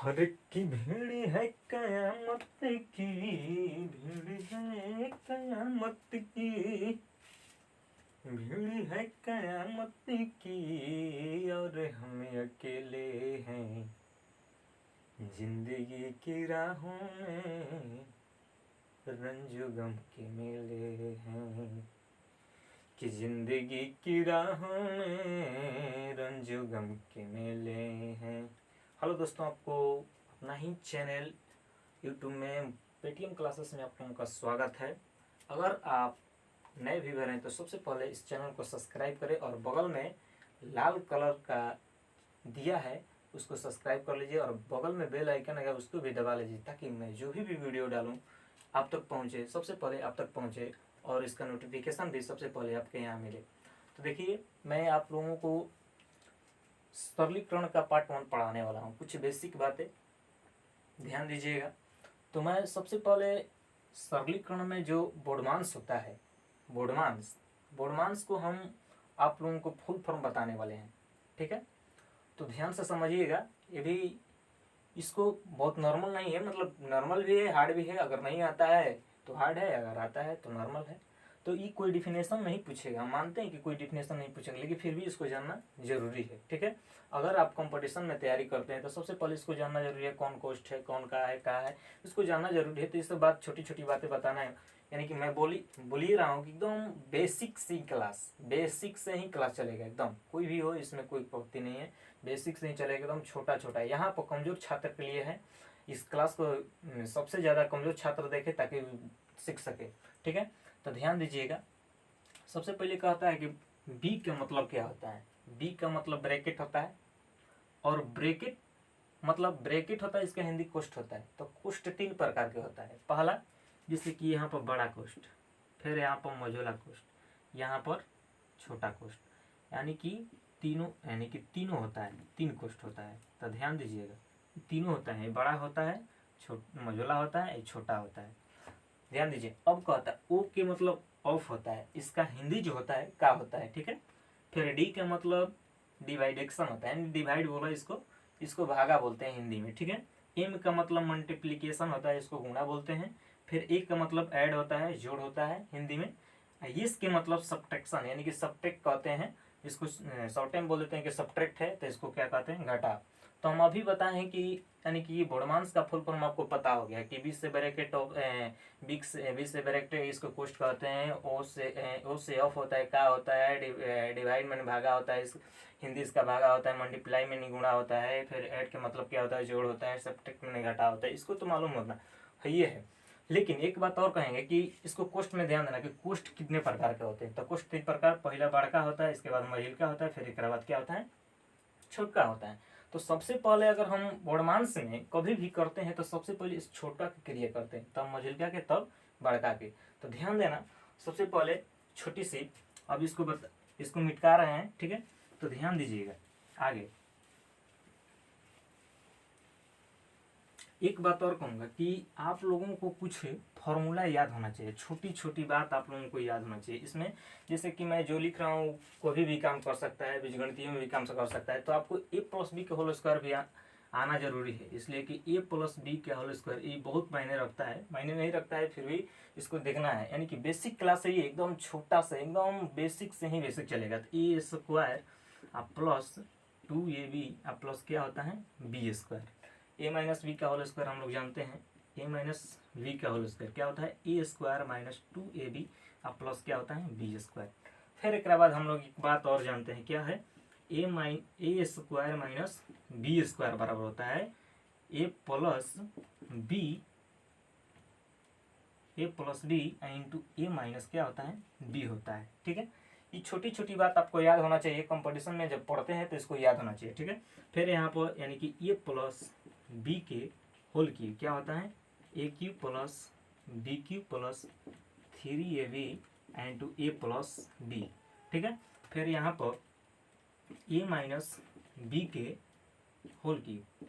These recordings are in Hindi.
हर की भीड़ है कयामत की, भीड़ है कयामत की, भीड़ है कयामत की, और हम अकेले हैं जिंदगी की राहों में, रंजो गम के मेले हैं कि जिंदगी की राहों में रंजो गम के मेले हैं। हेलो दोस्तों, आपको अपना ही चैनल यूट्यूब में पेटीएम क्लासेस में आप लोगों का स्वागत है। अगर आप नए व्यूअर हैं तो सबसे पहले इस चैनल को सब्सक्राइब करें और बगल में लाल कलर का दिया है उसको सब्सक्राइब कर लीजिए और बगल में बेल आइकन है उसको भी दबा लीजिए ताकि मैं जो भी वीडियो डालूँ आप तक पहुँचे, सबसे पहले आप तक पहुँचे और इसका नोटिफिकेशन भी सबसे पहले आपके यहाँ मिले। तो देखिए, मैं आप लोगों को सरलीकरण का पार्ट 1 पढ़ाने वाला हूँ। कुछ बेसिक बातें ध्यान दीजिएगा। तो मैं सबसे पहले सरलीकरण में जो बोर्डमांस होता है, बोर्डमांस को हम आप लोगों को फुल फॉर्म बताने वाले हैं, ठीक है। तो ध्यान से समझिएगा। ये भी इसको बहुत नॉर्मल नहीं है, मतलब नॉर्मल भी है, हार्ड भी है। अगर नहीं आता है तो हार्ड है, अगर आता है तो नॉर्मल है। तो ये कोई डिफिनेशन नहीं पूछेगा, हम मानते हैं कि कोई डिफिनेशन नहीं पूछेगा, लेकिन फिर भी इसको जानना जरूरी है, ठीक है। अगर आप कंपटीशन में तैयारी करते हैं तो सबसे पहले इसको जानना जरूरी है, कौन कोस्ट है, कौन का है, इसको जानना जरूरी है। तो इस बात छोटी छोटी बातें बताना है, यानी कि मैं बोल ही रहा हूँ कि एकदम बेसिक से ही क्लास, बेसिक से ही क्लास चलेगा। एकदम कोई भी हो, इसमें कोई आपत्ति नहीं है, बेसिक से ही चलेगा, एकदम छोटा छोटा। यहाँ पर कमजोर छात्र के लिए है, इस क्लास को सबसे ज़्यादा कमजोर छात्र देखे ताकि सीख सके, ठीक है। तो ध्यान दीजिएगा। सबसे पहले कहता है कि बी का मतलब क्या होता है। बी का मतलब ब्रैकेट होता है, और ब्रैकेट मतलब ब्रैकेट होता है, इसका हिंदी कोष्ठ होता है। तो कोष्ठ 3 प्रकार के होता है। पहला, जैसे कि यहाँ पर बड़ा कोष्ठ, फिर यहाँ पर मझोला कोष्ठ, यहाँ पर छोटा कोष्ठ, यानी कि तीनों होता है, 3 कोष्ठ होता है। तो ध्यान दीजिएगा, तीनों होता है, बड़ा होता है, मझोला होता है, छोटा होता है। ध्यान दीजिए। अब कहता है ओ के मतलब ऑफ होता है, इसका हिंदी जो होता है का होता है, ठीक है। फिर डी का मतलब डिवाइडेक्शन होता है, डिवाइड बोला इसको भागा बोलते हैं हिंदी में, ठीक है। एम का मतलब मल्टीप्लीकेशन होता है, इसको गुणा बोलते हैं। फिर ए का मतलब ऐड होता है, जोड़ होता है हिंदी में। इस के मतलब सब्ट्रैक्शन, यानी कि सब्ट्रैक्ट कहते हैं इसको, शॉर्ट टाइम बोल देते हैं कि सब्ट्रैक्ट है तो इसको क्या कहते हैं, घटा। तो हम अभी बताएं कि यानी कि ये बोर्डमांस का फुल फॉर्म आपको पता हो गया कि 20 से ब्रैकेट ऑफ 20 से ब्रैकेट इसको कोष्ठ कहते हैं। ओ से ऑफ होता है, का होता है, डिवाइड में भागा होता है, इस हिंदी इसका भागा होता है, मल्टीप्लाई में गुणा होता है, फिर ऐड के मतलब क्या होता है, जोड़ होता है, सब्ट्रैक्ट में घटा होता है। इसको तो मालूम होना है, ये है। लेकिन एक बात और कहेंगे कि इसको कोष्ठ में ध्यान देना कि कोष्ठ कितने प्रकार के होते हैं। तो कोष्ठ 3 प्रकार, पहला बड़का होता है, इसके बाद मझिलका होता है, फिर एक बाद क्या होता है, छोटा होता है। तो सबसे पहले अगर हम बोर्डमांस में कभी भी करते हैं तो सबसे पहले इस छोटा के क्रिया करते हैं, तब मझिलका के, तब बड़का के। तो ध्यान देना, सबसे पहले छोटी सी, अब इसको मिटका रहे हैं, ठीक है। तो ध्यान दीजिएगा। आगे एक बात और कहूँगा कि आप लोगों को कुछ फॉर्मूला याद होना चाहिए, छोटी छोटी बात आप लोगों को याद होना चाहिए इसमें। जैसे कि मैं जो लिख रहा हूँ कोई भी काम कर सकता है, बीजगणितीय में भी काम कर सकता है। तो आपको a प्लस बी के होल स्क्वायर भी आना जरूरी है, इसलिए कि a प्लस बी के होल स्क्वायर ये बहुत मायने रखता है, मायने नहीं रखता है फिर भी इसको देखना है। यानी कि बेसिक क्लास से ही एकदम छोटा से, एकदम बेसिक से ही बेसिक चलेगा। तो ए स्क्वायर प्लस 2ab प्लस क्या होता है, बी स्क्वायर। ए माइनस बी का होल स्क्वायर हम लोग जानते हैं, ए माइनस बी का होल स्क्वायर क्या होता है, a square minus 2ab plus क्या होता है, बी स्क्वायर। फिर एक बाद हम लोग एक बात और जानते हैं, क्या है, a square minus B square बराबर होता है ए plus B into a minus क्या होता है, बी होता है, ठीक है। ये छोटी छोटी बात आपको याद होना चाहिए, कंपटीशन में जब पढ़ते हैं तो इसको याद होना चाहिए, ठीक है। फिर यहाँ पर यानी कि ए प्लस बी के होल क्यूब क्या होता है, a cube plus b cube plus 3ab into a plus b, ठीक है। फिर यहाँ पर ए माइनस बी के whole cube,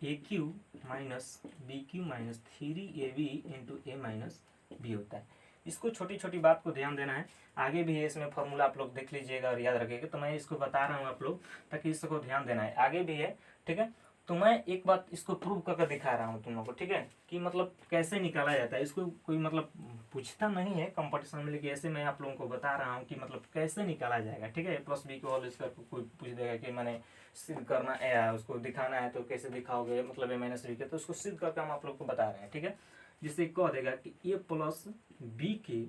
a cube minus b cube minus 3ab into a minus b होता है। इसको छोटी छोटी बात को ध्यान देना है। आगे भी है इसमें फॉर्मूला, आप लोग देख लीजिएगा और याद रखिएगा। तो मैं इसको बता रहा हूँ आप लोग ताकि इसको ध्यान देना है, आगे भी है, ठीक है। तो मैं एक बात इसको प्रूव करके दिखा रहा हूँ तुम लोग को, ठीक है, कि मतलब कैसे निकाला जाता है। इसको कोई मतलब पूछता नहीं है कंपटीशन में, लेकिन ऐसे मैं आप लोगों को बता रहा हूँ कि मतलब कैसे निकाला जाएगा, ठीक है। प्लस बी के होल स्क्वायर को कोई पूछ देगा कि मैंने सिद्ध करना है, उसको दिखाना है, तो कैसे दिखाओगे, मतलब ए माइनस बी के, तो उसको सिद्ध करके हम आप लोग को बता रहे हैं, ठीक है। जिससे कह देगा कि ए प्लस बी के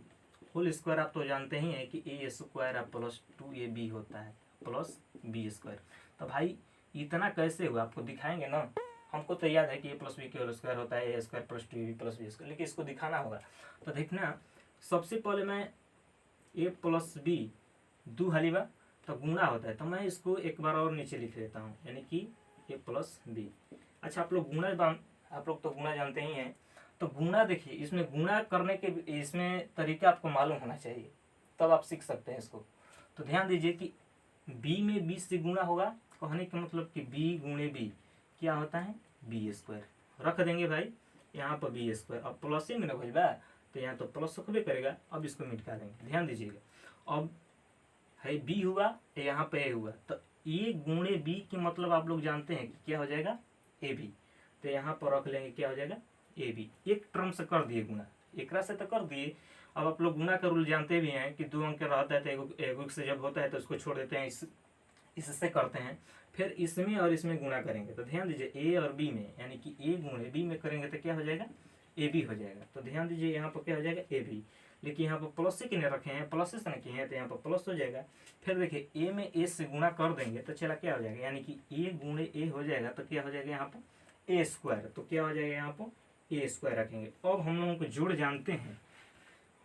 होल स्क्वायर आप तो जानते ही हैं कि ए स्क्वायर प्लस 2ab होता है प्लस बी स्क्वायर। तो भाई इतना कैसे हुआ आपको दिखाएंगे ना। हमको तो याद है कि ए प्लस बी के होल स्क्वायर होता है a square plus 2ab plus b square, लेकिन इसको दिखाना होगा। तो देखना, सबसे पहले मैं ए प्लस बी दो हाली बा तो गुणा होता है, तो मैं इसको एक बार और नीचे लिख लेता हूँ, यानी कि ए प्लस बी। अच्छा, आप लोग तो गुणा जानते ही हैं। तो गुणा देखिए, इसमें गुणा करने के इसमें तरीका आपको मालूम होना चाहिए, तब आप सीख सकते हैं इसको। तो ध्यान दीजिए कि b में 20 से गुणा होगा, कहने का मतलब कि b गुणे b क्या होता है बी स्क्वायर। रख देंगे भाई यहाँ पर बी स्क्वायर, अब प्लस में ना भैया, तो यहाँ तो प्लस होबे करेगा। अब इसको मिटा देंगे, ध्यान दीजिएगा। अब है बी हुआ, यहाँ पे ए हुआ, तो ए गुणे बी की मतलब आप लोग जानते हैं कि क्या हो जाएगा ए बी। तो यहाँ पर रख लेंगे क्या हो जाएगा ए बी। एक टर्म से कर दिए गुणा, एक से तो कर दिए। अब आप लोग गुणा का रूल जानते भी हैं कि 2 अंक रहता है तो एगो से जब होता है तो उसको छोड़ देते हैं, इससे करते हैं। फिर इसमें और इसमें गुणा करेंगे, तो ध्यान दीजिए ए और बी में, यानी कि ए गुणे बी में करेंगे तो क्या हो जाएगा ए बी हो जाएगा। तो ध्यान दीजिए यहाँ पर क्या हो जाएगा ए बी, लेकिन यहाँ पर प्लस से कितने रखे हैं, प्लस से किए हैं, तो यहाँ पर प्लस हो जाएगा। फिर देखिए ए में ए से गुणा कर देंगे तो चला क्या हो जाएगा, यानी कि ए गुणे ए हो जाएगा, तो क्या हो जाएगा यहाँ पर ए स्क्वायर। तो क्या हो जाएगा यहाँ पर ए स्क्वायर रखेंगे। अब हम लोगों को जोड़ जानते हैं,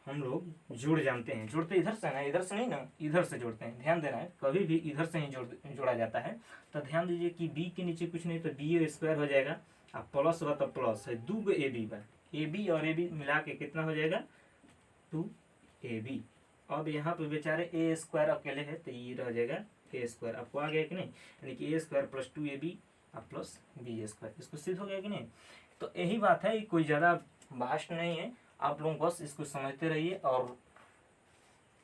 हम लोग जोड़ जानते हैं। जोड़ते इधर से ना, इधर से नहीं ना, इधर से जोड़ते हैं। ध्यान देना है, कभी भी इधर से ही जोड़ा जाता है। तो ध्यान दीजिए कि b के नीचे कुछ नहीं तो बी स्क्वायर हो जाएगा, अब प्लस बा तो प्लस है, 2 ए बी बा, ए बी और ए बी मिला के कितना हो जाएगा 2ab। अब यहाँ पे बेचारे ए स्क्वायर अकेले है तो ये रह जाएगा ए स्क्वायर। आपको आ गया कि नहीं, यानी कि a square plus 2ab plus b square. इसको सिद्ध हो गया कि नहीं। तो यही बात है, कोई ज़्यादा भाष्ट नहीं है, आप लोग बस इसको समझते रहिए और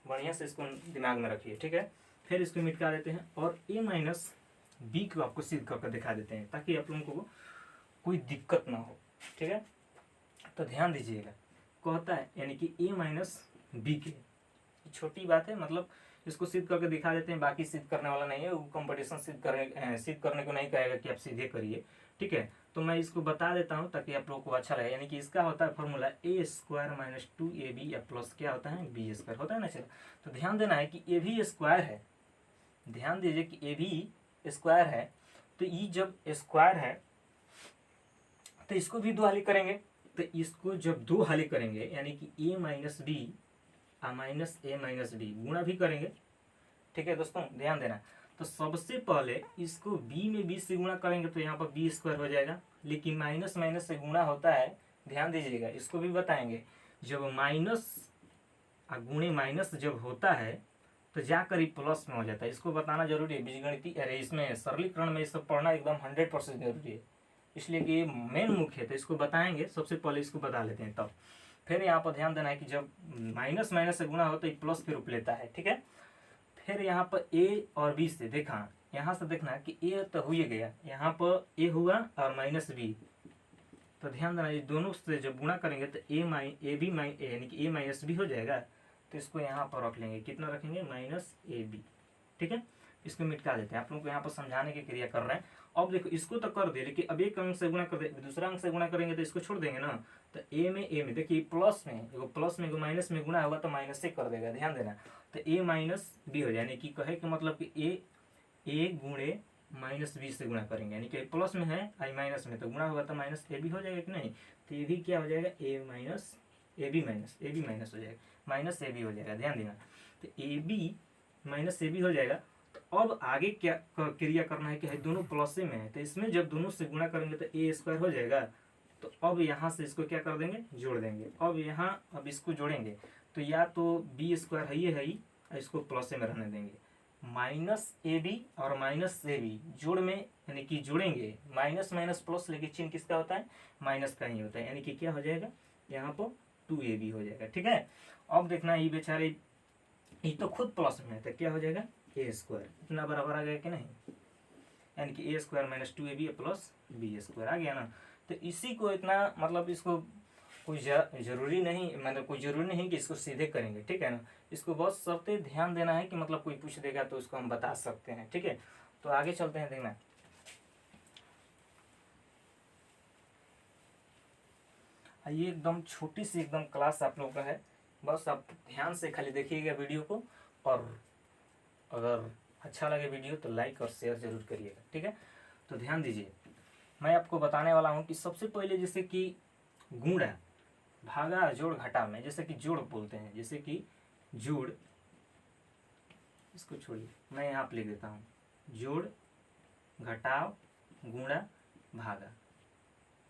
बढ़िया से इसको दिमाग में रखिए, ठीक है। फिर इसको मिटा देते हैं और ए माइनस बी को आपको सिद्ध करके दिखा देते हैं, ताकि आप लोगों को कोई दिक्कत ना हो, ठीक है। तो ध्यान दीजिएगा, कहता है यानी कि ए माइनस बी के, छोटी बात है, मतलब इसको सिद्ध करके दिखा देते हैं। बाकी सिद्ध करने वाला नहीं है, वो कंपटीशन सिद्ध करने को नहीं कहेगा कि आप सीधे करिए, ठीक है। तो मैं इसको बता देता हूँ ताकि आप लोगों को अच्छा लगे। यानी कि इसका होता है फॉर्मूला ए स्क्वायर माइनस 2ab या प्लस क्या होता है बी स्क्वायर होता है ना। चलो, तो ध्यान देना है कि ए भी स्क्वायर है, ध्यान दीजिए कि ए भी स्क्वायर है। तो ये जब स्क्वायर है तो इसको भी 2 हाली करेंगे, तो इसको जब 2 हाली करेंगे यानी कि ए माइनस बी माइनस ए माइनस बी गुणा भी करेंगे, ठीक है दोस्तों, ध्यान देना। तो सबसे पहले इसको b में 20 से गुणा करेंगे तो यहाँ पर बी स्क्वायर हो जाएगा, लेकिन माइनस माइनस से गुणा होता है, ध्यान दीजिएगा, इसको भी बताएंगे। जब माइनस गुणे माइनस जब होता है तो जाकर ही प्लस में हो जाता है। इसको बताना जरूरी है, बीजगणितीय अरे इसमें सरलीकरण में सब पढ़ना एकदम 100% जरूरी है, इसलिए कि ये मेन मुख्य है। तो इसको बताएंगे, सबसे पहले इसको बता लेते हैं तब। फिर यहाँ पर ध्यान देना है कि जब माइनस माइनस से गुणा हो तो प्लस के रूप लेता है, ठीक है। फिर यहाँ पर ए और बी से देखा, यहाँ से देखना कि ए तो हो ही गया, यहाँ पर ए हुआ और माइनस बी। तो ध्यान देना, ये दोनों से जब गुणा करेंगे तो ए बी यानी कि ए माइनस बी हो जाएगा। तो इसको यहाँ पर रख लेंगे, कितना रखेंगे माइनस ए बी, ठीक है। इसको मिटा देते हैं, आप लोगों को यहाँ पर समझाने की क्रिया कर रहे हैं। अब देखो इसको तो कर दे, लेकिन अब एक अंक से गुणा कर दे, दूसरा अंक से गुणा करेंगे तो इसको छोड़ देंगे ना। तो ए में देखिए प्लस में एगो माइनस में गुणा होगा तो माइनस से कर देगा, ध्यान देना। तो ए माइनस बी हो जाए, यानी कि कहे कि मतलब कि ए गुणे माइनस बी से गुणा करेंगे, यानी कि प्लस में है आई माइनस में, तो गुणा होगा तो माइनस ए बी हो जाएगा कि नहीं। तो ये भी क्या हो जाएगा ए बी माइनस हो जाएगा, माइनस ए बी हो जाएगा, ध्यान देना। तो A B minus A B हो जाएगा। तो अब आगे क्या क्रिया करना है कि है दोनों प्लस में है, तो इसमें जब दोनों से गुणा करेंगे तो ए स्क्वायर हो जाएगा। तो अब यहाँ से इसको क्या कर देंगे, जोड़ देंगे। अब यहाँ अब इसको जोड़ेंगे तो या तो बी स्क्वायर है ही, इसको प्लस में रहने देंगे। माइनस ए बी और माइनस ए बी जोड़ में यानी कि जोड़ेंगे, माइनस माइनस प्लस, लेकिन चिन्ह किसका होता है माइनस का ही होता है, यानी कि क्या हो जाएगा यहाँ पर 2ab हो जाएगा, ठीक है। अब देखना ये बेचारे ये तो खुद प्लस में है तो क्या हो जाएगा ए स्क्वायर, इतना बराबर आ गया कि नहीं। यानी कि a² - 2ab प्लस b² आ गया ना। तो इसी को इतना मतलब इसको कोई जरूरी नहीं, मतलब कोई जरूरी नहीं कि इसको सीधे करेंगे, ठीक है ना। इसको बहुत सबसे ध्यान देना है कि मतलब कोई पूछ देगा तो उसको हम बता सकते हैं, ठीक है। तो आगे चलते हैं, देखना ये एकदम छोटी सी एकदम क्लास आप लोगों का है, बस आप ध्यान से खाली देखिएगा वीडियो को, और अगर अच्छा लगे वीडियो तो लाइक और शेयर जरूर करिएगा, ठीक है। तो ध्यान दीजिए, मैं आपको बताने वाला हूँ कि सबसे पहले जैसे कि गुणा भागा जोड़ घटा में, जैसे कि जोड़ बोलते हैं, जैसे कि जोड़, इसको छोड़िए मैं यहाँ पे लिख देता हूँ, जोड़ घटाव गुणा भागा।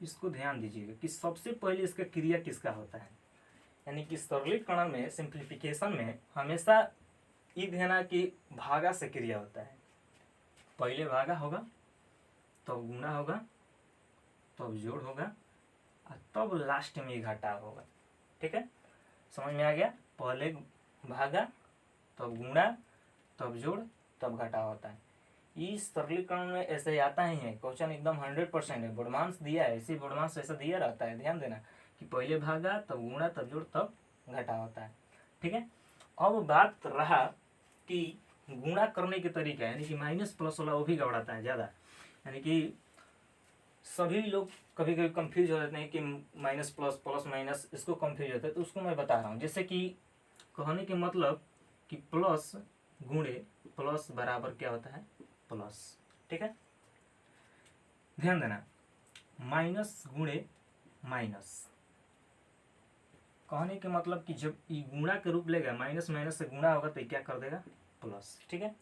इसको ध्यान दीजिएगा कि सबसे पहले इसका क्रिया किसका होता है, यानी कि सरलीकरण में, सिंप्लीफिकेशन में हमेशा ये देना कि भागा से क्रिया होता है। पहले भागा होगा, तब गुणा होगा, तब जोड़ होगा, और तब लास्ट में घटाव होगा, ठीक है। समझ में आ गया? पहले भागा, तब गुणा, तब जोड़, तब घटाव होता है। इस सरलीकरण में ऐसे आता ही है, क्वेश्चन एकदम 100% है, बोर्डमांस दिया है, इसी बोर्डमांस ऐसा दिया रहता है, ध्यान देना कि पहले भागा, तब गुणा, तब जोड़, तब घटाव होता है, ठीक है। अब बात रहा कि गुणा करने के तरीका, यानी कि माइनस प्लस वाला वो भी गड़बड़ाता है ज़्यादा, यानी कि सभी लोग कभी कभी कंफ्यूज हो जाते हैं कि माइनस प्लस, प्लस माइनस, इसको कंफ्यूज होता है, तो उसको मैं बता रहा हूँ। जैसे कि कहने के मतलब कि प्लस गुणे प्लस बराबर क्या होता है, प्लस, ठीक है। ध्यान देना, माइनस गुणे माइनस, कहने के मतलब कि जब ये गुणा के रूप लेगा, माइनस माइनस से गुणा होगा तो क्या कर देगा, प्लस, ठीक है।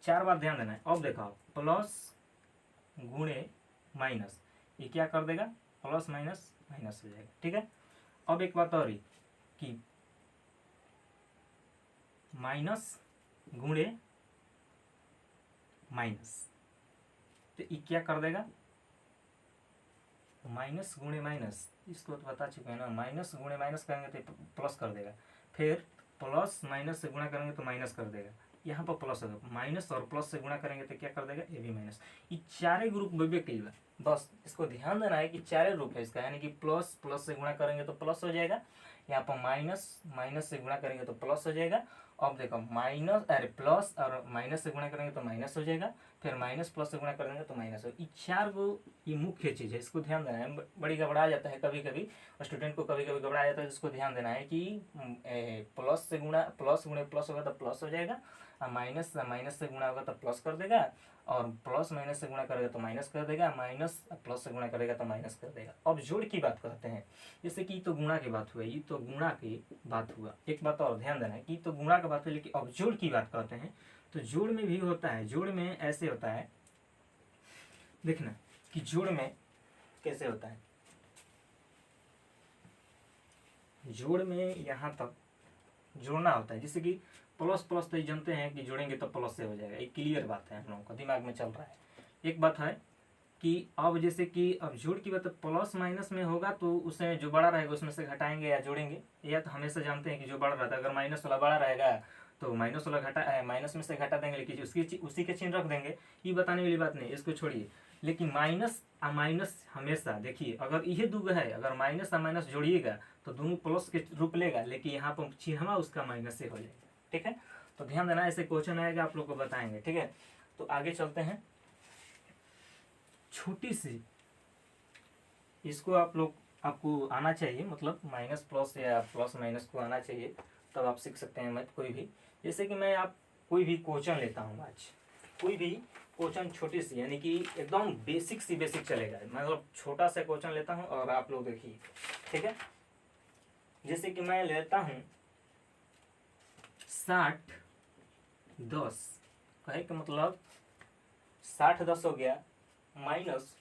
4 बार ध्यान देना है। अब देखो, प्लस गुणे माइनस, ये क्या कर देगा, प्लस माइनस माइनस हो जाएगा, ठीक है। अब एक बात और कि माइनस गुणे माइनस, तो ये क्या कर देगा, माइनस गुणे माइनस, इसको तो बता चुके हैं ना, माइनस गुणे माइनस करेंगे तो प्लस कर देगा, फिर प्लस माइनस से गुणा करेंगे तो माइनस कर देगा, यहाँ पर प्लस होगा, माइनस और प्लस से गुणा करेंगे तो क्या कर देगा, ये भी माइनस। ये चारे ग्रुप बेबे के लिए, बस इसको ध्यान देना है कि चारे ग्रुप है इसका, यानी कि प्लस प्लस से गुणा करेंगे तो प्लस हो जाएगा, यहाँ पर माइनस माइनस से गुणा करेंगे तो प्लस हो जाएगा। अब देखो माइनस, अरे प्लस और माइनस से गुणा करेंगे तो माइनस हो जाएगा, फिर माइनस प्लस से गुणा करेंगे तो माइनस हो। ये चार गो ये मुख्य चीज़ है, इसको ध्यान देना है। बड़ी घबरा जाता है कभी कभी स्टूडेंट को, कभी कभी घबरा जाता है, इसको ध्यान देना है कि प्लस से गुणा, प्लस गुणे प्लस होगा तो प्लस हो जाएगा, और माइनस माइनस से गुणा होगा तो प्लस कर देगा, और प्लस माइनस से गुणा करेगा तो माइनस कर देगा, माइनस प्लस से गुणा करेगा तो माइनस कर देगा। अब जोड़ की बात करते हैं, जैसे कि तो गुणा की बात हुआ, ये तो गुणा की बात हुआ। एक बात और ध्यान देना है कि तो गुणा की बात हुई, लेकिन अब जोड़ की बात करते हैं तो जोड़ में भी होता है। जोड़ में ऐसे होता है, देखना कि जोड़ में कैसे होता है। जोड़ में यहाँ तक जोड़ना होता है, जैसे कि प्लस प्लस तो जानते हैं कि जोड़ेंगे तो प्लस से हो जाएगा, एक क्लियर बात है, हम लोगों को दिमाग में चल रहा है। एक बात है कि अब जैसे कि अब जोड़ की बात प्लस माइनस में होगा तो उसमें जो बड़ा रहेगा उसमें से घटाएंगे या जोड़ेंगे, या तो हमेशा जानते हैं कि जो बड़ा रहता है, अगर माइनस वाला बड़ा रहेगा तो माइनस वाला घटा, माइनस में से घटा देंगे, लेकिन उसी के चिन्ह रख देंगे, ये बताने वाली बात नहीं, इसको छोड़िए। लेकिन माइनस और माइनस हमेशा देखिए, अगर यह दो है, अगर माइनस और माइनस जोड़िएगा तो दोनों प्लस के रूप लेगा, लेकिन यहाँ पर चिन्ह उसका माइनस से हो जाएगा, ठीक है। तो ध्यान देना, ऐसे क्वेश्चन आएगा, आप लोग को बताएंगे, ठीक है। तो आगे चलते हैं, छोटी सी इसको आपको आना चाहिए, मतलब माइनस प्लस या प्लस माइनस को आना चाहिए, तब आप सीख सकते हैं मैथ कोई भी। जैसे कि मैं आप कोई भी क्वेश्चन लेता हूँ आज, कोई भी क्वेश्चन छोटी सी, यानी कि एकदम बेसिक सी बेसिक चलेगा, मतलब छोटा सा क्वेश्चन लेता हूँ और आप लोग देखिए, ठीक है। जैसे कि मैं लेता हूँ 60 10, कहे कि मतलब 60 10 हो गया, माइनस